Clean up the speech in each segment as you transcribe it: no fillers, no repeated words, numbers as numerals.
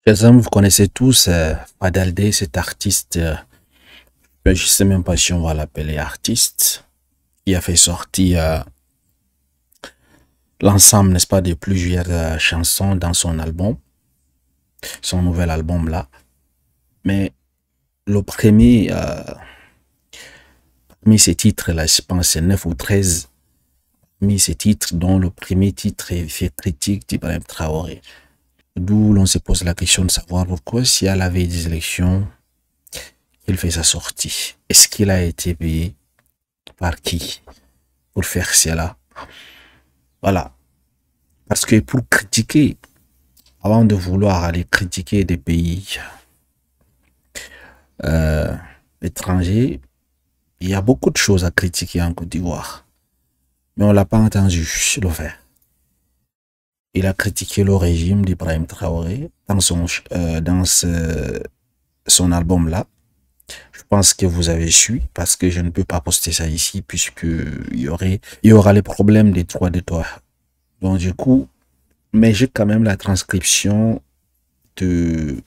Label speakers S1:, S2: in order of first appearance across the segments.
S1: Chers amis, vous connaissez tous Fadaldé, cet artiste, je sais même pas si on va l'appeler artiste, qui a fait sortir l'ensemble, n'est-ce pas, des plusieurs chansons dans son album, son nouvel album là. Mais le premier, parmi ces titres là, je pense c'est 9 ou 13, parmi ces titres, dont le premier titre est fait critique d'Ibrahim Traoré. D'où l'on se pose la question de savoir pourquoi, si à la veille des élections, il fait sa sortie. Est-ce qu'il a été payé par qui pour faire cela? Voilà. Parce que pour critiquer, avant de vouloir aller critiquer des pays étrangers, il y a beaucoup de choses à critiquer en Côte d'Ivoire. Mais on ne l'a pas entendu le faire. Il a critiqué le régime d'Ibrahim Traoré dans son album là. Je pense que vous avez su, parce que je ne peux pas poster ça ici, puisque il y aura les problèmes des droits d'auteur. Donc du coup, mais j'ai quand même la transcription de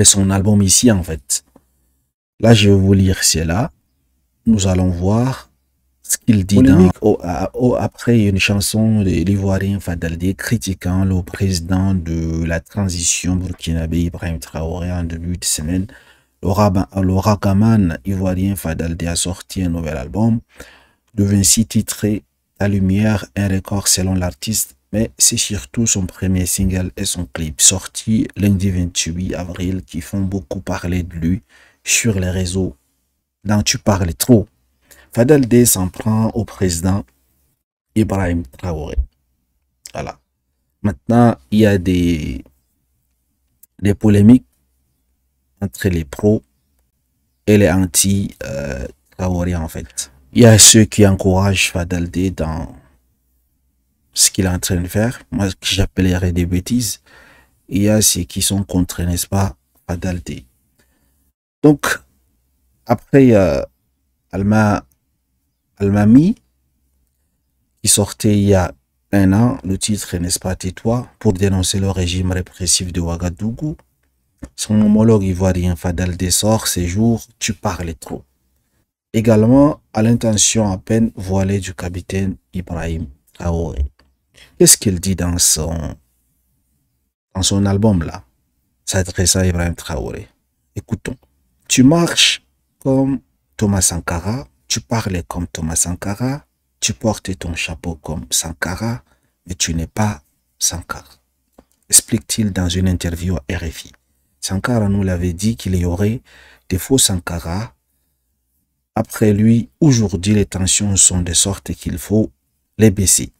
S1: son album ici en fait. Là, je vais vous lire cela. Nous allons voir ce qu'il dit après une chanson de l'Ivoirien Fadaldé critiquant le président de la transition burkinabé Ibrahim Traoré en début de semaine. Le ragaman ivoirien Fadaldé a sorti un nouvel album de 26 titres, La Lumière, un record selon l'artiste, mais c'est surtout son premier single et son clip sorti lundi 28 avril qui font beaucoup parler de lui sur les réseaux dont tu parles trop. Fadaldé s'en prend au président Ibrahim Traoré. Voilà. Maintenant, il y a des polémiques entre les pros et les anti-Traoré en fait. Il y a ceux qui encouragent Fadaldé dans ce qu'il est en train de faire, moi que j'appellerais des bêtises. Il y a ceux qui sont contre, n'est-ce pas, Fadaldé. Donc, après, Almami, qui sortait il y a un an, le titre, n'est-ce pas, Tais-toi, pour dénoncer le régime répressif de Ouagadougou. Son homologue ivoirien Fadaldé sort ces jours, Tu parles trop. Également, à l'intention à peine voilée du capitaine Ibrahim Traoré. Qu'est-ce qu'il dit dans son album là, s'adressant à Ibrahim Traoré? Écoutons. Tu marches comme Thomas Sankara, tu parles comme Thomas Sankara, tu portes ton chapeau comme Sankara, mais tu n'es pas Sankara. Explique-t-il dans une interview à RFI. Sankara nous l'avait dit qu'il y aurait des faux Sankara. Après lui, aujourd'hui, les tensions sont de sorte qu'il faut les baisser.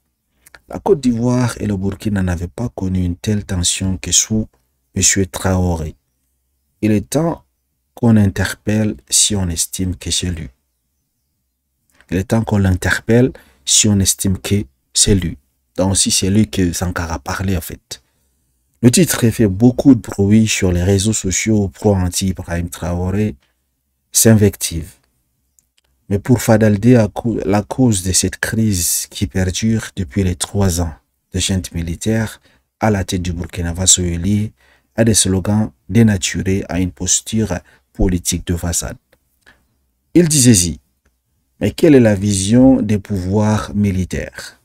S1: La Côte d'Ivoire et le Burkina n'avaient pas connu une telle tension que sous M. Traoré. Il est temps qu'on interpelle si on estime que c'est lui. Il est temps qu'on l'interpelle si on estime que c'est lui. Donc si c'est lui que Sankara parlait en fait. Le titre fait beaucoup de bruit sur les réseaux sociaux pro-anti-Ibrahim Traoré, s'invective. Mais pour Fadaldé, la cause de cette crise qui perdure depuis les 3 ans de junte militaire à la tête du Burkina Faso est liée à des slogans dénaturés à une posture politique de façade. Il disait-y, mais quelle est la vision des pouvoirs militaires?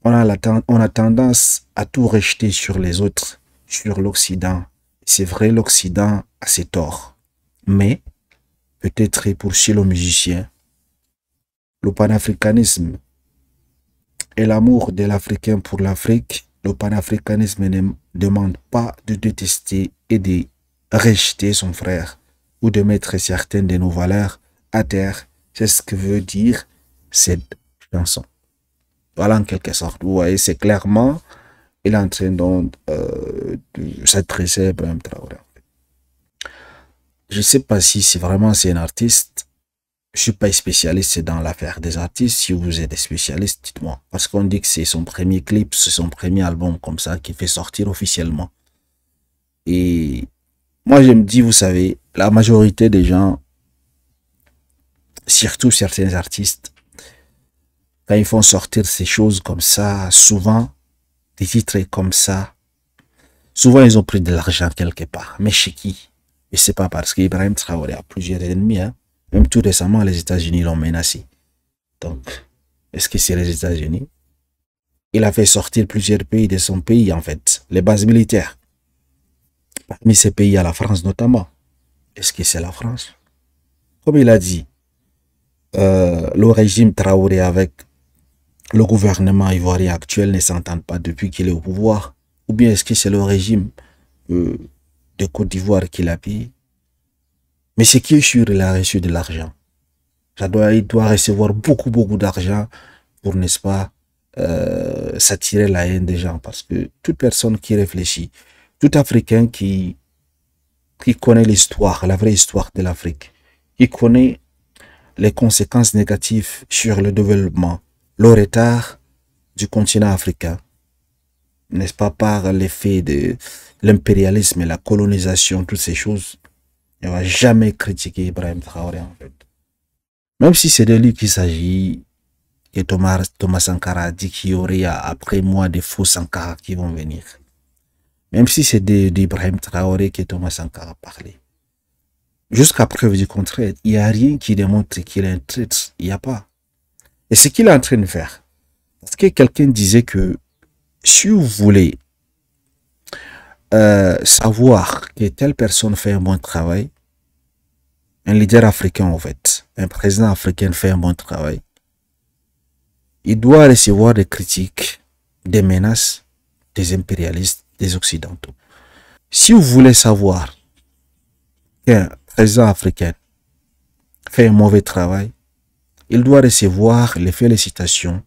S1: On a tendance à tout rejeter sur les autres, sur l'Occident. C'est vrai, l'Occident a ses torts. Mais, peut-être poursuit le musicien, le panafricanisme et l'amour de l'Africain pour l'Afrique, le panafricanisme ne demande pas de détester et de rejeter son frère ou de mettre certaines de nos valeurs à terre. C'est ce que veut dire cette chanson. Voilà en quelque sorte. Vous voyez, c'est clairement, il est en train de s'adresser à Ibrahim Traoré. Je ne sais pas si c'est vraiment un artiste. Je ne suis pas spécialiste dans l'affaire des artistes. Si vous êtes spécialiste, dites-moi. Parce qu'on dit que c'est son premier clip, c'est son premier album comme ça qui fait sortir officiellement. Et moi, je me dis, vous savez, la majorité des gens, surtout certains artistes, quand ils font sortir ces choses comme ça, souvent, des titres comme ça, Souvent, ils ont pris de l'argent quelque part. Mais chez qui? Et c'est pas parce qu'Ibrahim Traoré a plusieurs ennemis. Hein. Même tout récemment, les États-Unis l'ont menacé. Donc, est-ce que c'est les États-Unis? Il a fait sortir plusieurs pays de son pays, en fait. Les bases militaires. Parmi ces pays, il y a la France notamment. Est-ce que c'est la France? Comme il a dit, le régime Traoré avec le gouvernement ivoirien actuel ne s'entendent pas depuis qu'il est au pouvoir. Ou bien est-ce que c'est le régime de Côte d'Ivoire qui l'a payé? Mais ce qui est sûr, il a reçu de l'argent. Il doit recevoir beaucoup d'argent pour, n'est-ce pas, s'attirer la haine des gens. Parce que toute personne qui réfléchit, tout Africain qui connaît l'histoire, la vraie histoire de l'Afrique, qui connaît les conséquences négatives sur le développement, le retard du continent africain, n'est-ce pas, par l'effet de l'impérialisme et la colonisation, toutes ces choses, il ne va jamais critiquer Ibrahim Traoré, en fait. Même si c'est de lui qu'il s'agit, et Thomas Sankara a dit qu'il y aurait après moi des faux Sankara qui vont venir. Même si c'est d'Ibrahim Traoré que Thomas Sankara a parlé. Jusqu'à preuve du contraire, il n'y a rien qui démontre qu'il est un traître. Il n'y a pas. Et ce qu'il est en train de faire, parce que quelqu'un disait que si vous voulez savoir que telle personne fait un bon travail, un leader africain en fait, un président africain fait un bon travail, il doit recevoir des critiques, des menaces des impérialistes, des occidentaux. Si vous voulez savoir qu'un président africain fait un mauvais travail, il doit recevoir les félicitations,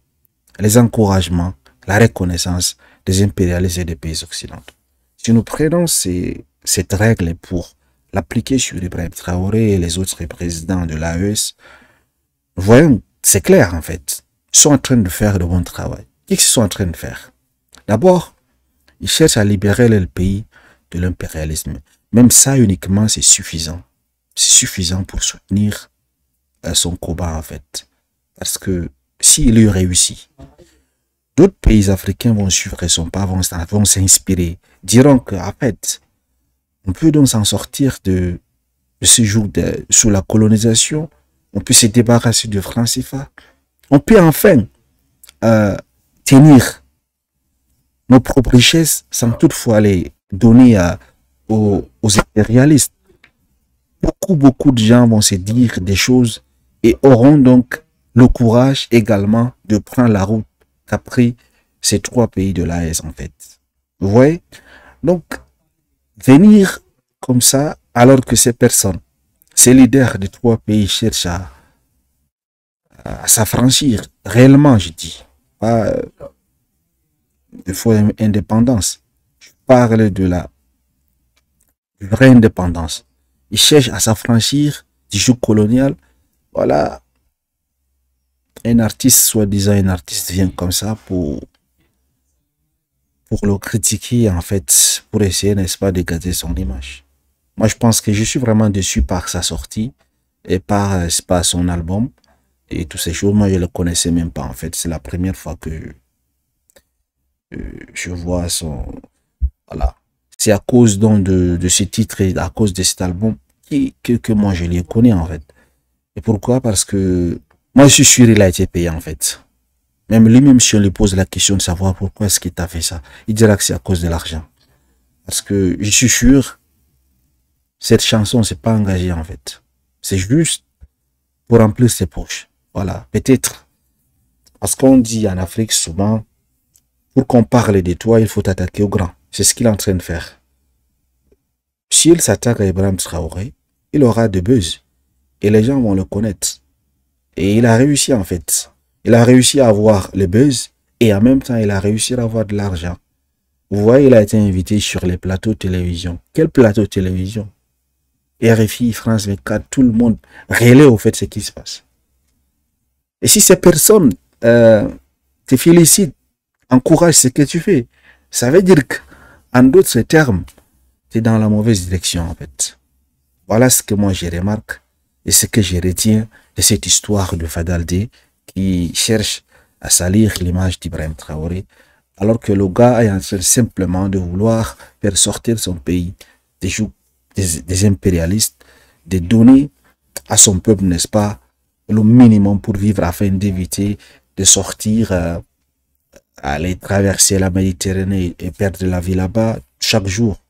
S1: les encouragements, la reconnaissance des impérialistes et des pays occidentaux. Si nous prenons cette règle pour l'appliquer sur Ibrahim Traoré et les autres présidents de l'AES, voyons, c'est clair en fait. Ils sont en train de faire de bon travail. Qu'est-ce qu'ils sont en train de faire? D'abord, ils cherchent à libérer le pays de l'impérialisme. Même ça uniquement, c'est suffisant. C'est suffisant pour soutenir son combat en fait. Parce que s'il y réussit, d'autres pays africains vont suivre son pas, vont s'inspirer, diront qu'en fait, on peut donc s'en sortir de ce jour sous la colonisation, on peut se débarrasser de francs CFA, on peut enfin tenir nos propres richesses sans toutefois les donner aux impérialistes. Beaucoup de gens vont se dire des choses et auront donc le courage également de prendre la route qu'a pris ces trois pays de l'AES en fait. Vous voyez? Donc, venir comme ça, alors que ces personnes, ces leaders des trois pays cherchent à s'affranchir, réellement je dis, pas de fausse indépendance. Je parle de la vraie indépendance. Ils cherchent à s'affranchir du joug colonial. Voilà, un artiste, soi-disant un artiste, vient comme ça pour le critiquer, en fait, pour essayer, n'est-ce pas, de garder son image. Moi, je pense que je suis vraiment déçu par sa sortie et par son album et toutes ces choses. Moi, je ne le connaissais même pas, en fait. C'est la première fois que je vois son... Voilà. C'est à cause donc de ce titre et à cause de cet album que moi, je les connais, en fait. Et pourquoi? Parce que moi, je suis sûr qu'il a été payé, en fait. Même lui-même, si on lui pose la question de savoir pourquoi est-ce qu'il t'a fait ça, il dira que c'est à cause de l'argent. Parce que je suis sûr, cette chanson, c'est pas engagé, en fait. C'est juste pour remplir ses poches. Voilà, peut-être. Parce qu'on dit en Afrique souvent, pour qu'on parle de toi, il faut t'attaquer au grand. C'est ce qu'il est en train de faire. S'il s'attaque à Ibrahim Traoré, il aura de buzz. Et les gens vont le connaître. Et il a réussi, en fait. Il a réussi à avoir le buzz et en même temps, il a réussi à avoir de l'argent. Vous voyez, il a été invité sur les plateaux de télévision. Quel plateau de télévision? RFI, France 24, tout le monde relaie au fait ce qui se passe. Et si ces personnes te félicitent, encouragent ce que tu fais, ça veut dire qu'en d'autres termes, tu es dans la mauvaise direction en fait. Voilà ce que moi je remarque et ce que je retiens de cette histoire de Fadaldé qui cherche à salir l'image d'Ibrahim Traoré Alors que le gars est en train simplement de vouloir faire sortir son pays des impérialistes, de donner à son peuple, n'est-ce pas, le minimum pour vivre afin d'éviter de sortir, aller traverser la Méditerranée et perdre la vie là-bas chaque jour.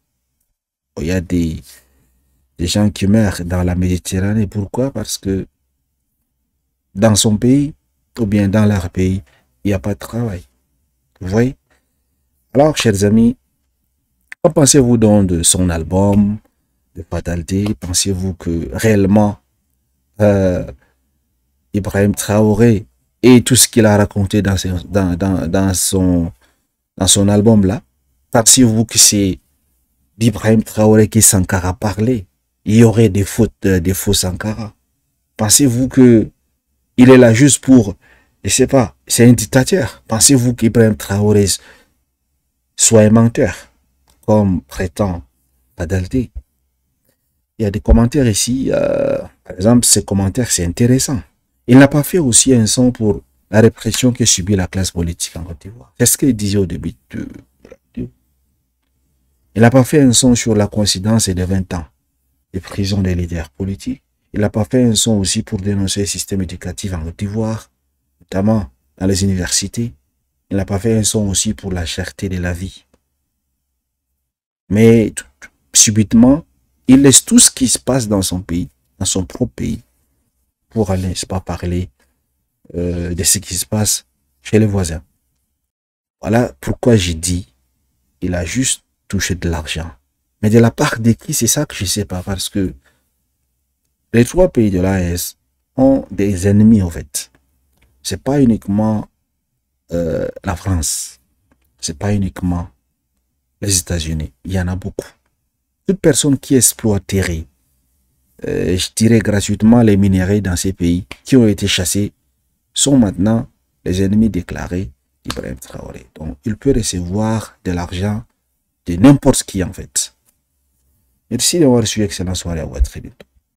S1: Il y a des gens qui meurent dans la Méditerranée. Pourquoi? Parce que dans son pays, ou bien dans leur pays, il n'y a pas de travail. Vous voyez? Alors, chers amis, qu'en pensez-vous donc de son album, de Fatalité? Pensez-vous que réellement, Ibrahim Traoré et tout ce qu'il a raconté dans son album là, pensez-vous que c'est d'Ibrahim Traoré que Sankara parlait? Il y aurait des faux Sankara? Pensez-vous que il est là juste pour, je sais pas, c'est un dictateur? Pensez-vous qu'Ibrahim Traoré soit un menteur, comme prétend Fatalité? Il y a des commentaires ici, par exemple, ces commentaires, c'est intéressant. Il n'a pas fait aussi un son pour la répression que subit la classe politique en Côte d'Ivoire. C'est ce qu'il disait au début de la vidéo. Il n'a pas fait un son sur la coïncidence des 20 ans de prison des leaders politiques. Il n'a pas fait un son aussi pour dénoncer le système éducatif en Côte d'Ivoire, notamment dans les universités. Il n'a pas fait un son aussi pour la cherté de la vie. Mais subitement, il laisse tout ce qui se passe dans son pays, dans son propre pays, pour aller, n'est-ce pas, parler de ce qui se passe chez les voisins. Voilà pourquoi j'ai dit, il a juste touché de l'argent. Mais de la part de qui, c'est ça que je ne sais pas, parce que les 3 pays de l'AES ont des ennemis, en fait. C'est pas uniquement la France, c'est pas uniquement les États-Unis, il y en a beaucoup. Toute personne qui exploiterait, je dirais gratuitement, les minéraux dans ces pays qui ont été chassés sont maintenant les ennemis déclarés d'Ibrahim Traoré. Donc, il peut recevoir de l'argent de n'importe qui, en fait. Merci d'avoir suivi. Excellente soirée à vous. À très bientôt.